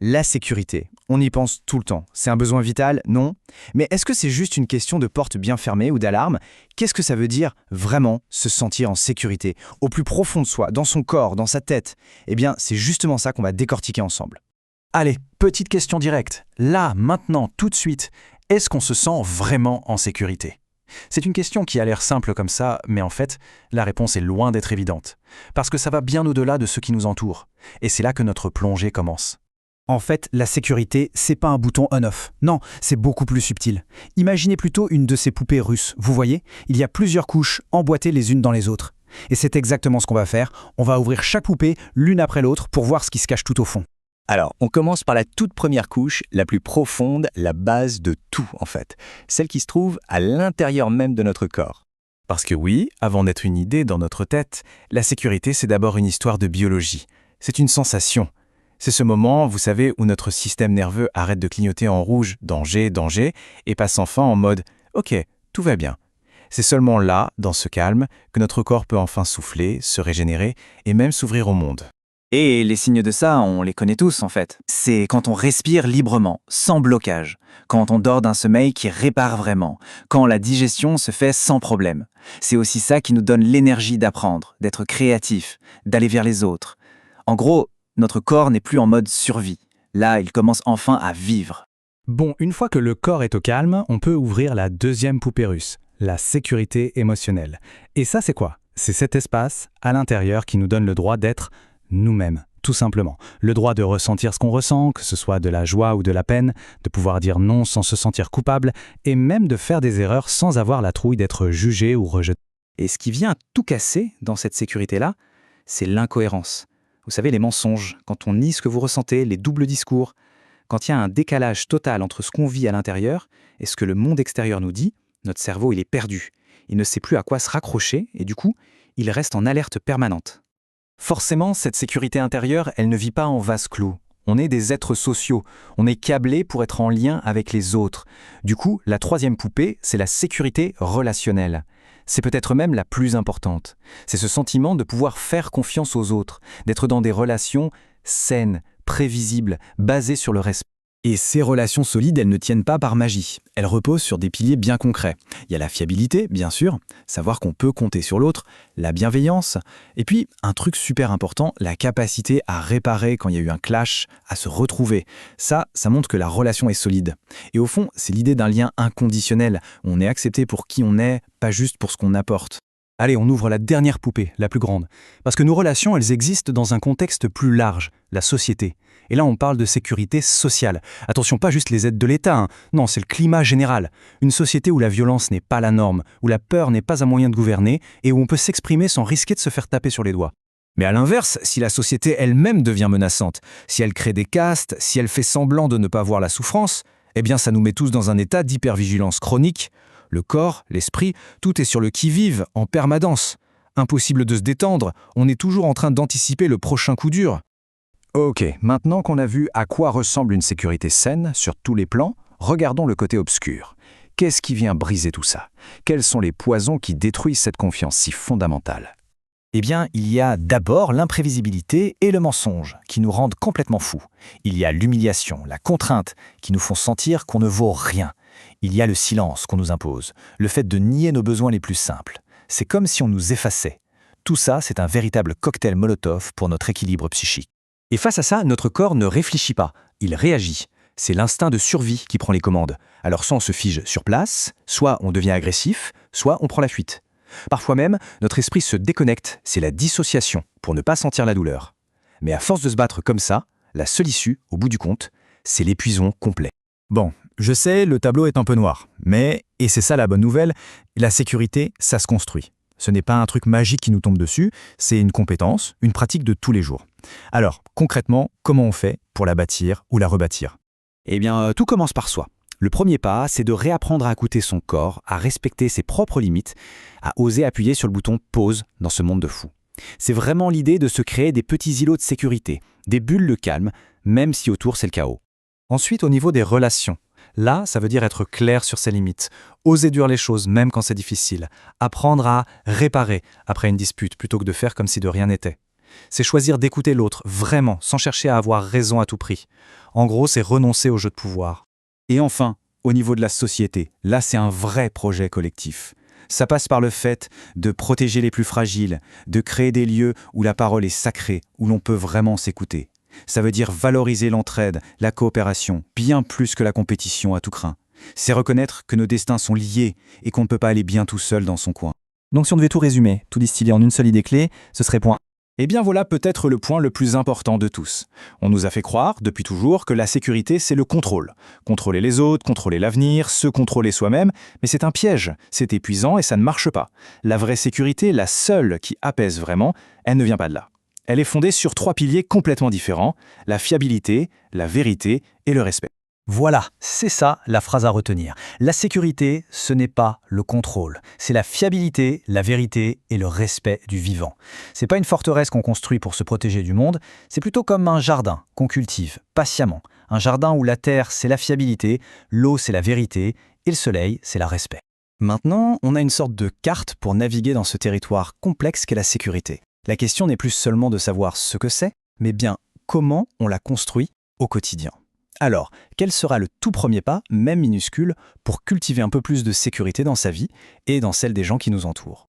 La sécurité, on y pense tout le temps. C'est un besoin vital, non? Mais est-ce que c'est juste une question de porte bien fermée ou d'alarme? Qu'est-ce que ça veut dire vraiment se sentir en sécurité, au plus profond de soi, dans son corps, dans sa tête? Eh bien, c'est justement ça qu'on va décortiquer ensemble. Allez, petite question directe. Là, maintenant, tout de suite, est-ce qu'on se sent vraiment en sécurité? C'est une question qui a l'air simple comme ça, mais en fait, la réponse est loin d'être évidente. Parce que ça va bien au-delà de ce qui nous entoure. Et c'est là que notre plongée commence. En fait, la sécurité, c'est pas un bouton on-off. Non, c'est beaucoup plus subtil. Imaginez plutôt une de ces poupées russes. Vous voyez, il y a plusieurs couches emboîtées les unes dans les autres. Et c'est exactement ce qu'on va faire. On va ouvrir chaque poupée l'une après l'autre pour voir ce qui se cache tout au fond. Alors, on commence par la toute première couche, la plus profonde, la base de tout en fait. Celle qui se trouve à l'intérieur même de notre corps. Parce que oui, avant d'être une idée dans notre tête, la sécurité, c'est d'abord une histoire de biologie. C'est une sensation. C'est ce moment, vous savez, où notre système nerveux arrête de clignoter en rouge, danger, danger, et passe enfin en mode « Ok, tout va bien ». C'est seulement là, dans ce calme, que notre corps peut enfin souffler, se régénérer et même s'ouvrir au monde. Et les signes de ça, on les connaît tous en fait. C'est quand on respire librement, sans blocage, quand on dort d'un sommeil qui répare vraiment, quand la digestion se fait sans problème. C'est aussi ça qui nous donne l'énergie d'apprendre, d'être créatif, d'aller vers les autres. En gros, notre corps n'est plus en mode survie. Là, il commence enfin à vivre. Bon, une fois que le corps est au calme, on peut ouvrir la deuxième poupée russe, la sécurité émotionnelle. Et ça, c'est quoi? C'est cet espace à l'intérieur qui nous donne le droit d'être nous-mêmes, tout simplement. Le droit de ressentir ce qu'on ressent, que ce soit de la joie ou de la peine, de pouvoir dire non sans se sentir coupable, et même de faire des erreurs sans avoir la trouille d'être jugé ou rejeté. Et ce qui vient tout casser dans cette sécurité-là, c'est l'incohérence. Vous savez, les mensonges, quand on nie ce que vous ressentez, les doubles discours, quand il y a un décalage total entre ce qu'on vit à l'intérieur et ce que le monde extérieur nous dit, notre cerveau, il est perdu. Il ne sait plus à quoi se raccrocher et du coup, il reste en alerte permanente. Forcément, cette sécurité intérieure, elle ne vit pas en vase clos. On est des êtres sociaux, on est câblés pour être en lien avec les autres. Du coup, la troisième poupée, c'est la sécurité relationnelle. C'est peut-être même la plus importante. C'est ce sentiment de pouvoir faire confiance aux autres, d'être dans des relations saines, prévisibles, basées sur le respect. Et ces relations solides, elles ne tiennent pas par magie. Elles reposent sur des piliers bien concrets. Il y a la fiabilité, bien sûr, savoir qu'on peut compter sur l'autre, la bienveillance, et puis, un truc super important, la capacité à réparer quand il y a eu un clash, à se retrouver. Ça montre que la relation est solide. Et au fond, c'est l'idée d'un lien inconditionnel. On est accepté pour qui on est, pas juste pour ce qu'on apporte. Allez, on ouvre la dernière poupée, la plus grande. Parce que nos relations, elles existent dans un contexte plus large, la société. Et là, on parle de sécurité sociale. Attention, pas juste les aides de l'État, hein. Non, c'est le climat général. Une société où la violence n'est pas la norme, où la peur n'est pas un moyen de gouverner, et où on peut s'exprimer sans risquer de se faire taper sur les doigts. Mais à l'inverse, si la société elle-même devient menaçante, si elle crée des castes, si elle fait semblant de ne pas voir la souffrance, eh bien ça nous met tous dans un état d'hypervigilance chronique. Le corps, l'esprit, tout est sur le qui-vive, en permanence. Impossible de se détendre, on est toujours en train d'anticiper le prochain coup dur. Ok, maintenant qu'on a vu à quoi ressemble une sécurité saine sur tous les plans, regardons le côté obscur. Qu'est-ce qui vient briser tout ça? Quels sont les poisons qui détruisent cette confiance si fondamentale? Eh bien, il y a d'abord l'imprévisibilité et le mensonge, qui nous rendent complètement fous. Il y a l'humiliation, la contrainte, qui nous font sentir qu'on ne vaut rien. Il y a le silence qu'on nous impose, le fait de nier nos besoins les plus simples. C'est comme si on nous effaçait. Tout ça, c'est un véritable cocktail Molotov pour notre équilibre psychique. Et face à ça, notre corps ne réfléchit pas, il réagit. C'est l'instinct de survie qui prend les commandes. Alors soit on se fige sur place, soit on devient agressif, soit on prend la fuite. Parfois même, notre esprit se déconnecte, c'est la dissociation, pour ne pas sentir la douleur. Mais à force de se battre comme ça, la seule issue, au bout du compte, c'est l'épuisement complet. Bon, je sais, le tableau est un peu noir, mais, et c'est ça la bonne nouvelle, la sécurité, ça se construit. Ce n'est pas un truc magique qui nous tombe dessus, c'est une compétence, une pratique de tous les jours. Alors, concrètement, comment on fait pour la bâtir ou la rebâtir? Eh bien, tout commence par soi. Le premier pas, c'est de réapprendre à écouter son corps, à respecter ses propres limites, à oser appuyer sur le bouton « pause » dans ce monde de fous. C'est vraiment l'idée de se créer des petits îlots de sécurité, des bulles de calme, même si autour c'est le chaos. Ensuite, au niveau des relations. Là, ça veut dire être clair sur ses limites, oser dire les choses même quand c'est difficile, apprendre à réparer après une dispute plutôt que de faire comme si de rien n'était. C'est choisir d'écouter l'autre, vraiment, sans chercher à avoir raison à tout prix. En gros, c'est renoncer au jeu de pouvoir. Et enfin, au niveau de la société, là c'est un vrai projet collectif. Ça passe par le fait de protéger les plus fragiles, de créer des lieux où la parole est sacrée, où l'on peut vraiment s'écouter. Ça veut dire valoriser l'entraide, la coopération, bien plus que la compétition à tout crin. C'est reconnaître que nos destins sont liés et qu'on ne peut pas aller bien tout seul dans son coin. Donc si on devait tout résumer, tout distiller en une seule idée clé, ce serait point. Eh bien voilà peut-être le point le plus important de tous. On nous a fait croire, depuis toujours, que la sécurité, c'est le contrôle. Contrôler les autres, contrôler l'avenir, se contrôler soi-même, mais c'est un piège, c'est épuisant et ça ne marche pas. La vraie sécurité, la seule qui apaise vraiment, elle ne vient pas de là. Elle est fondée sur 3 piliers complètement différents, la fiabilité, la vérité et le respect. Voilà, c'est ça la phrase à retenir. La sécurité, ce n'est pas le contrôle. C'est la fiabilité, la vérité et le respect du vivant. C'est pas une forteresse qu'on construit pour se protéger du monde, c'est plutôt comme un jardin qu'on cultive patiemment. Un jardin où la terre, c'est la fiabilité, l'eau, c'est la vérité et le soleil, c'est le respect. Maintenant, on a une sorte de carte pour naviguer dans ce territoire complexe qu'est la sécurité. La question n'est plus seulement de savoir ce que c'est, mais bien comment on la construit au quotidien. Alors, quel sera le tout premier pas, même minuscule, pour cultiver un peu plus de sécurité dans sa vie et dans celle des gens qui nous entourent ?